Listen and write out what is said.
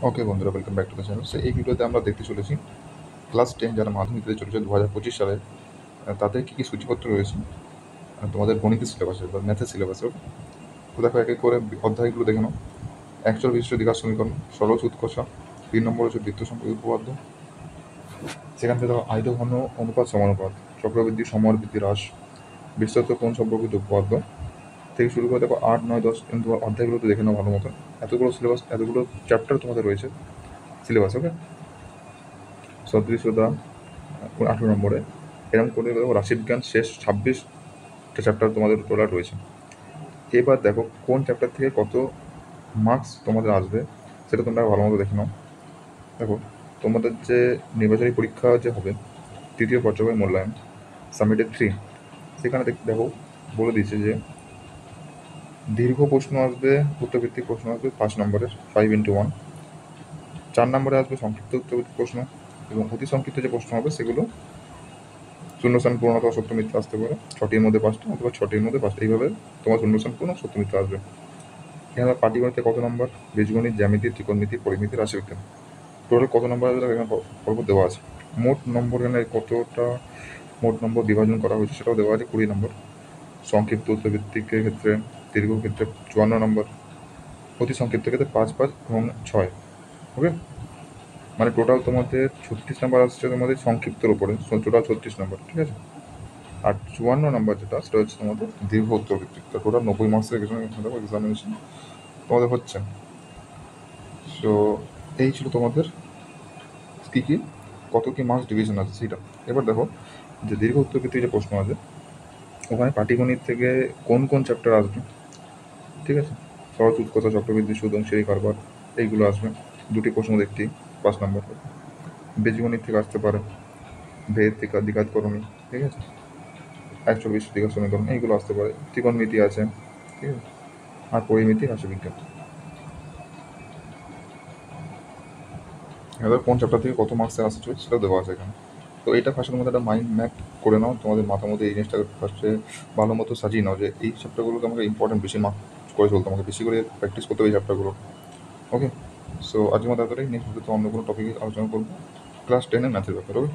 ওকে বন্ধুরা, welcome back to the channel. এই ভিডিওতে আমরা দেখতে চলেছি ক্লাস 10 যারা মাধ্যমিক দিতে চলেছে 2025 সালে, তাদের কী কী সূচিপত্র রয়েছে তোমাদের গণিতের সিলেবাসে বা ম্যাথের সিলেবাসে। তো দেখো, এক এক করে অধ্যায়গুলো দেখে নাও। একচল বিশিষ্ট দ্বিঘাত সমীকরণ, সরল উৎকষা, 3 নম্বর হচ্ছে বৃত্ত সম্পর্কিত উপপাদ্য। সেখান থেকে দেখো আয়ত ঘন অনুপাত সমানুপাত, চক্রবৃদ্ধি সমর বৃদ্ধি হ্রাস, বিস্তৃত কোণ সম্পর্কিত উপপাদ্য থেকে শুরু করে দেখো 8, 9, 10 কিন্তু অধ্যায়গুলোতে দেখে নাও ভালো মতো। এতগুলো সিলেবাস, এতগুলো চ্যাপ্টার তোমাদের রয়েছে সিলেবাস। ওকে, সদৃশতা 18 নম্বরে, এরকম করে দেখো রাশিবিজ্ঞান শেষ 26টা চ্যাপ্টার তোমাদের টোটাল রয়েছে। এবার দেখো কোন চ্যাপ্টার থেকে কত মার্কস তোমাদের আসবে সেটা তোমরা ভালো মতো দেখে নাও। দেখো, তোমাদের যে নির্বাচনী পরীক্ষা যে হবে, তৃতীয় পর্যায়ের মূল্যায়ন সাবমিটেড 3, সেখানে দেখো বলে দিয়েছে যে দীর্ঘ প্রশ্ন আসবে, উত্তরভিত্তিক প্রশ্ন আসবে 5 নম্বরের 5x1। 4 নম্বরে আসবে সংক্ষিপ্ত উত্তরভিত্তিক প্রশ্ন, এবং অতি সংক্ষিপ্ত যে প্রশ্ন হবে সেগুলো শূন্যস্থান পূরণ অথবা সত্য মিথ্যা আসতে পারে, 6টির মধ্যে 5টা অথবা 6টির মধ্যে 5টা, এইভাবে তোমার শূন্যস্থান পূরণ সত্য মিথ্যা আসবে। এখানে পাটিগণিতে কত নম্বর, বীজগণিত, জ্যামিতি, ত্রিকোণমিতি, পরিমিতি, রাশিবিজ্ঞান টোটাল কত নম্বর আসবে এখানে পর্ব দেওয়া আছে। মোট নম্বর এখানে কতটা মোট নম্বর বিভাজন করা হয়েছে সেটাও দেওয়া আছে 20 নম্বর। সংক্ষিপ্ত উত্তরভিত্তিকের ক্ষেত্রে, দীর্ঘ ক্ষেত্রে 54 নম্বর, অতি সংক্ষিপ্ত ক্ষেত্রে 5, 5 এবং 6। ওকে, মানে টোটাল তোমাদের 36 নম্বর আসছে তোমাদের সংক্ষিপ্তর উপরে, টোটাল 36 নম্বর, ঠিক আছে। আর 54 নম্বর যেটা, সেটা হচ্ছে তোমাদের দীর্ঘ উত্তরভিত্তিক। টোটাল 90 মার্কসের এক্সামিনেশন তোমাদের হচ্ছে। সো এই ছিল তোমাদের কী কী কত কী মার্কস ডিভিশন আছে সেটা। এবার দেখো যে দীর্ঘ উত্তরভিত্তিক যে প্রশ্ন আছে, ওখানে পাটিগণিত থেকে কোন কোন চ্যাপ্টার আসবে, ঠিক আছে। সহজ উৎকর্ষ, চক্রবৃদ্ধি সুদ, অংশী কারবার, এইগুলো আসবে। 2টি প্রশ্ন দেখছি 5 নম্বর। বীজগণিত থেকে আসতে পারে ভেদ, দ্বিঘাতকরণী, ঠিক আছে। 124 দ্বিঘাত সমীকরণ, এইগুলো আসতে পারে। ত্রিকোণমিতি আছে, ঠিক আছে, আর পরিমিতি, রাশিবিজ্ঞান। এবার কোন চ্যাপ্টার থেকে কত মার্কসে আসছে সেটা দেওয়া আছে এখানে। তো এইটা ফার্স্টের মধ্যে একটা মাইন্ড ম্যাপ করে নাও, তোমাদের মাথার মধ্যে এই জিনিসটা ফার্স্টে ভালো মতো সাজিয়ে নাও যে এই চ্যাপ্টারগুলোকে আমাকে ইম্পর্টেন্ট বেশি মার্ক করে চলতে, আমাকে বেশি করে প্র্যাকটিস করতে হবে এই চ্যাপ্টারগুলো। ওকে, সো আজকের মতো এতটাই। নেক্সট ভিডিওতে অন্য কোনো টপিকে আলোচনা করবো ক্লাস 10-এর ম্যাথের ব্যাপারে। ওকে।